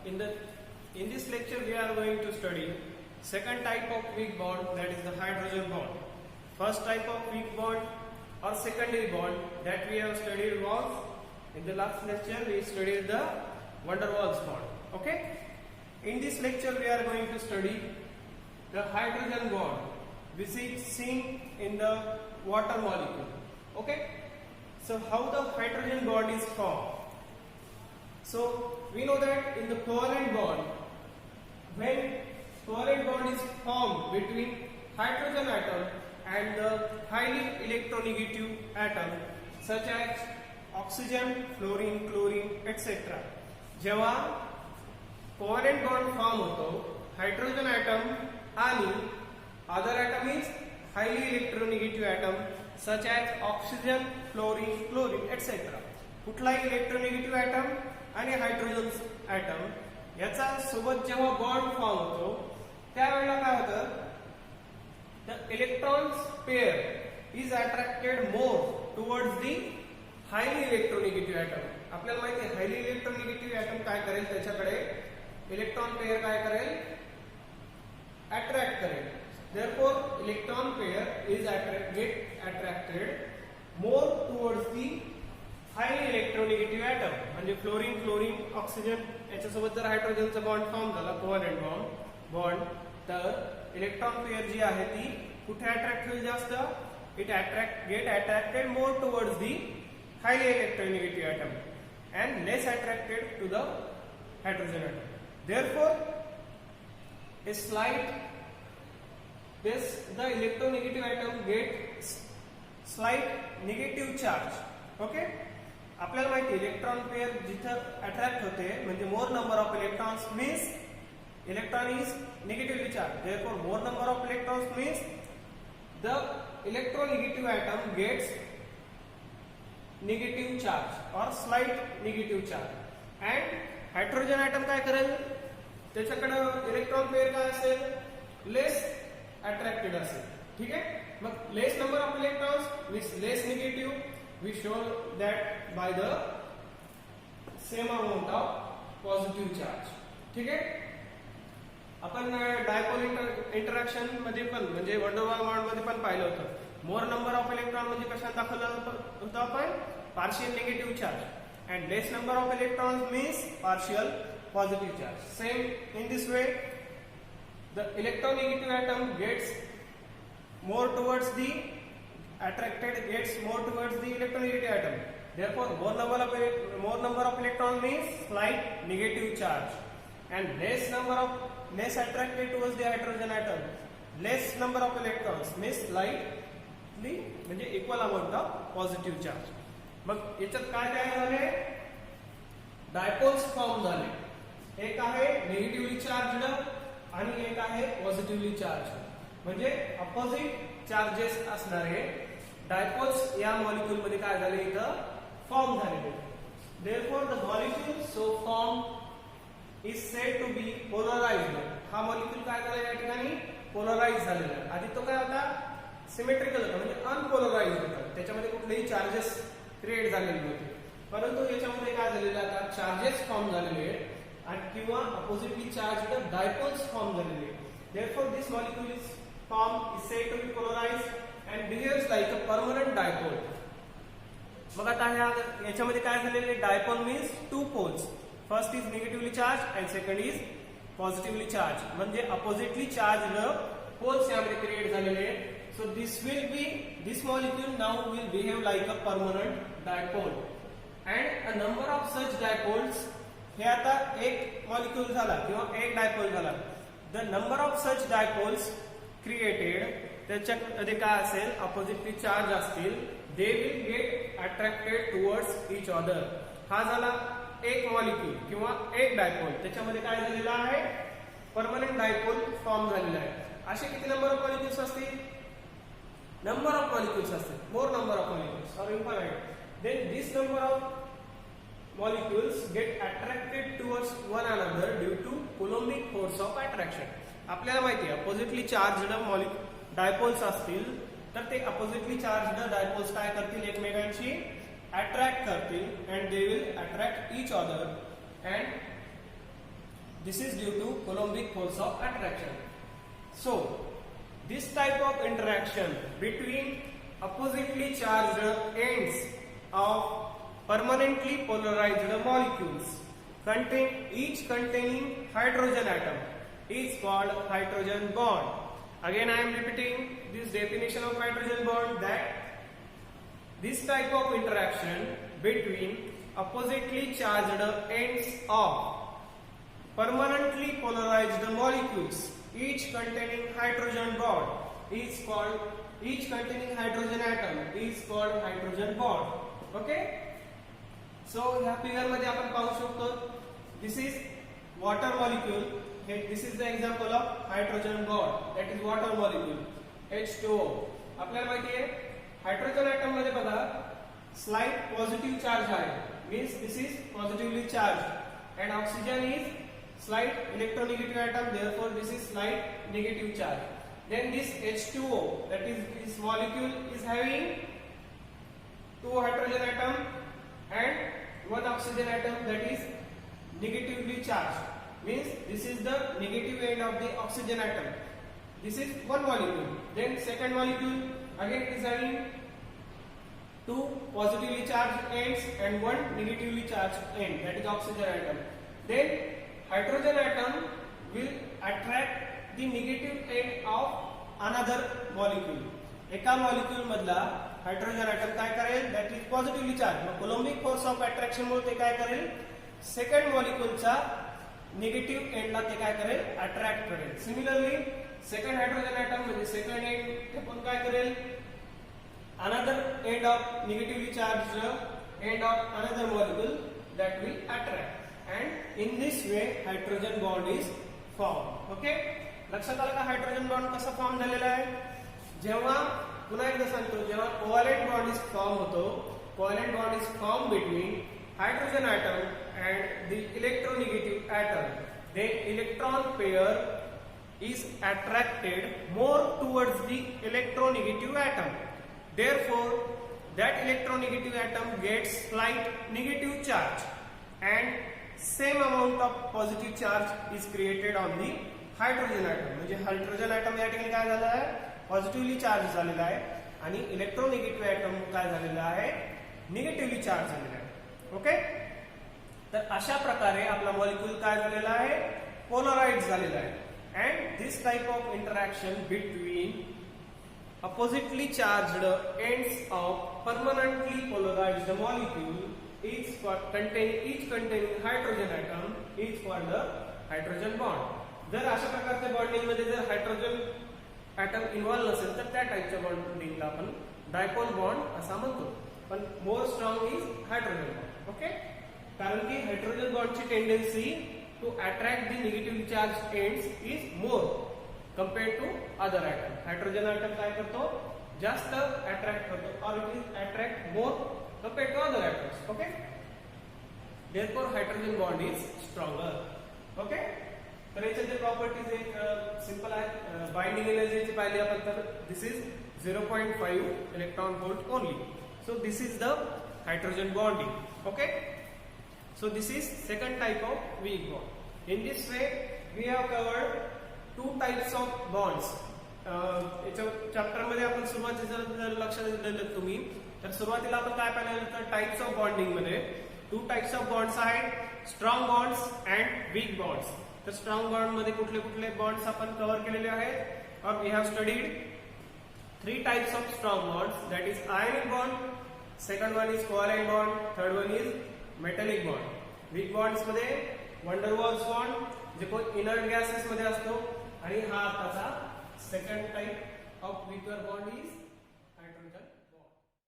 In the in this lecture we are going to study second type of weak bond, that is the hydrogen bond. First type of weak bond or secondary bond that we have studied was, in the last lecture we studied the van der Waals bond. Okay? In this lecture we are going to study the hydrogen bond which is seen in the water molecule. Okay? So how the hydrogen bond is formed? So we know that in the covalent bond, when covalent bond is formed between hydrogen atom and the highly electronegative atom such as oxygen, fluorine, chlorine, etc. जेव्हा covalent bond form होतो hydrogen atom आणि other atom is highly electronegative atom such as oxygen, fluorine, chlorine, etc. कुठलाही electronegative atom आणि hydrogen atom याचा सोबत जेव्हा bond form होतो त्यावेळेला काय होतं, the electrons pair is attracted more towards the highly electronegative atom. आपल्याला माहिती आहे हायली इलेक्ट्रोनेगेटिव्ह ॲटम काय करेल, त्याच्याकडे इलेक्ट्रॉन पेअर काय करेल, अट्रॅक्ट करेल. therefore electron pair is get attracted more towards the highly electronegative atom. म्हणजे फ्लोरीन, क्लोरीन, ऑक्सिजन याच्यासोबत जर हायड्रोजनचा बॉन्ड फॉर्म झाला कोव्हॅलेंट बॉन्ड तर इलेक्ट्रॉन पेअर जी आहे ती कुठे अट्रॅक्ट होईल जास्त, it get attracted more towards the highly electronegative atom and less attracted to the hydrogen atom. therefore the electronegative atom get slight negative charge. Okay, आपल्याला माहिती इलेक्ट्रॉन पेअर जिथं अट्रॅक्ट होते म्हणजे मोर number of electrons means electron is negatively charge. therefore more number of electrons means the electronegative atom gets negative charge or slight negative charge. and hydrogen atom काय करेल, त्याच्याकडे electron pair काय असेल, लेस attracted असेल. ठीक आहे, मग less number of electrons with less negative we show that by the same amount of positive charge. ठीक आहे, आपण डायपोल इंटरॅक्शन मध्ये पण म्हणजे van der Waals बॉन्ड मध्ये पण पाहिलं होतं. मोर नंबर ऑफ इलेक्ट्रॉन म्हणजे कशात दाखवलं होतं आपण, partial negative charge, and less number of electrons means partial positive charge. Same in this way the electronegative atom gets more towards the electronegative atom. therefore more number of electron means slight negative charge, and less attracted towards the hydrogen atom, less number of electrons means slightly म्हणजे equal amount of positive charge. मग याच्यात काय काय झाले, dipoles form झाले. एक आहे negatively charged आणि एक आहे पॉझिटिव्हली चार्ज, म्हणजे अपोजिट चार्जेस असणारे डायपोल्स या मॉलिक्यूल मध्ये काय झाले, इथं फॉर्म झालेले. therefore the molecule so formed is said to be polarized. हा मॉलिक्यूल काय झाला या ठिकाणी, पोलराइज झालेला. आधी तो काय होता, सिमेट्रिकल होता म्हणजे अनपोलराइज होता, त्याच्यामध्ये कुठलेही चार्जेस क्रिएट झालेले नव्हते. परंतु याच्यामध्ये काय झालेलं आता चार्जेस फॉर्म झालेले आहेत आणि किंवा अपोजिटली चार्ज्ड डायपोल्स फॉर्म झालेले. therefore this molecule is said to be polarized and behaves like a permanent dipole. मग आता याच्यामध्ये काय झालेले, dipole means two poles, first is negatively charge and second is positively charge, म्हणजे oppositely charged poles यामध्ये create झालेले आहेत. So this molecule now will behave like a permanent dipole and a number of such dipoles. हे आता एक molecule झाला किंवा एक डायपोल झाला. The number of such dipoles created, त्याच्यामध्ये काय असेल, अपोजिटली चार्ज असतील, they will get attracted towards each other. हा झाला एक मॉलिक्यूल किंवा एक डायपोल, त्याच्यामध्ये काय झालेला आहे, परमनंट डायपोल फॉर्म झालेला आहे. असे किती नंबर ऑफ मॉलिक्यूल्स असतील, नंबर ऑफ मॉलिक्यूल्स असतील, more number of molecules or infinite. Then this number of molecules get attracted towards one another due to coulombic force of attraction. आपल्याला माहिती आहे oppositely charged dipoles असतील तर ते oppositely charged dipoles काय करतील, एकमेकांशी अट्रॅक्ट करतील and they will attract each other and This is due to Coulombic force of attraction. So this type of interaction between oppositely charged ends of permanently polarized molecules each containing hydrogen atom is called hydrogen bond. Again I am repeating this definition of hydrogen bond, that this type of interaction between oppositely charged ends of permanently polarized molecules each containing hydrogen bond is called, each containing hydrogen atom is called hydrogen bond. Okay, so ह्या figure मध्ये आपण पाहू शकतो, this is water molecule. This is the example of hydrogen bond, that is water molecule H2O. आपल्याला माहिती आहे hydrogen atom मध्ये बघा स्लाइट पॉझिटिव्ह चार्ज आहे, means this is positively charged, and oxygen is slight electronegative atom, therefore this is slight negative charge. Then this H2O, that is this molecule is having two hydrogen atom and one oxygen atom that is negatively charged, means this is the negative end of the oxygen atom. This is one molecule. Then second molecule again is having two positively charged ends and one negatively charged end, that is oxygen atom. Then hydrogen atom will attract the negative end of another molecule. एका molecule मधला hydrogen atom काय करेल, that is positively charge. मग कोलॉम्बिक force of attraction मुळे ते काय करेल, second मॉलिक्यूलचा negative एंडला ते काय करेल, अट्रॅक्ट करेल. सिमिलरली सेकंड हायड्रोजन एटम म्हणजे सेकंड एंड ते पण काय करेल, another end of negatively charge end of another molecule that will attract, and in this way hydrogen bond is formed. Okay, लक्षात आलं का हायड्रोजन बॉन्ड कसा फॉर्म झालेला आहे. जेव्हा पुन्हा एकदा सांगतो, जेव्हा कोव्हॅलेंट बॉन्ड इज फॉर्म होतो, covalent bond is form between hydrogen atom and the electronegative atom, then electron pair is attracted more towards the electronegative atom. Therefore that electronegative atom gets slight negative charge and same amount of positive charge is created on the hydrogen atom. म्हणजे hydrogen item या ठिकाणी काय झालं आहे, positively charge झालेला आहे, आणि इलेक्ट्रोनेगेटिव्ह item काय झालेला आहे, निगेटिव्हली चार्ज झालेला आहे. ओके, तर अशा प्रकारे आपला मॉलिक्यूल काय झालेला आहे, पोलराइज झालेला आहे. And this type of interaction between oppositely charged ends of permanently polarized molecule each containing hydrogen atom is called the hydrogen bond. जर अशा प्रकारच्या बॉन्डिंग मध्ये जर हायड्रोजन ॲटम इन्व्हॉल्व नसेल तर त्या टाइपच्या बॉन्डिंगला आपण डायपोल बॉन्ड असा म्हणतो. पण more strong is hydrogen bond. Okay, कारण की हायड्रोजन बॉन्डची tendency to attract the negatively charge ends is more compared to other atom. Hydrogen atom काय करतो, जास्त अट्रॅक्ट करतो, or it is attract more compared to other atoms. Okay, therefore hydrogen bond is stronger. Okay, तर याचे properties एक simple आहे. Binding energy पाहिली आपण तर this is 0.5 electron volt only. So this is the hydrogen bonding. Okay, so this is second type of weak bond. In this way we have covered two types of bonds. याच्या chapter मध्ये आपण सुरुवातीला जर लक्ष दिलं तुम्ही तर सुरुवातीला आपण काय पाहिलं तर टाइप्स ऑफ बॉन्डिंग मध्ये टू टाइप्स ऑफ बॉन्ड्स आहेत, strong bonds and weak bonds. तर स्ट्रॉंग बॉन्ड मध्ये कुठले कुठले बॉन्ड्स आपण कव्हर केलेले आहेत, और we have studied three types of strong bonds, that is ionic bond, second one is covalent bond, third one is metallic bond. Weak bonds मध्ये van der Waals bond जे कोण इनर्ट गॅसेस मध्ये असतो, आणि हा आताचा second type of weaker bond is hydrogen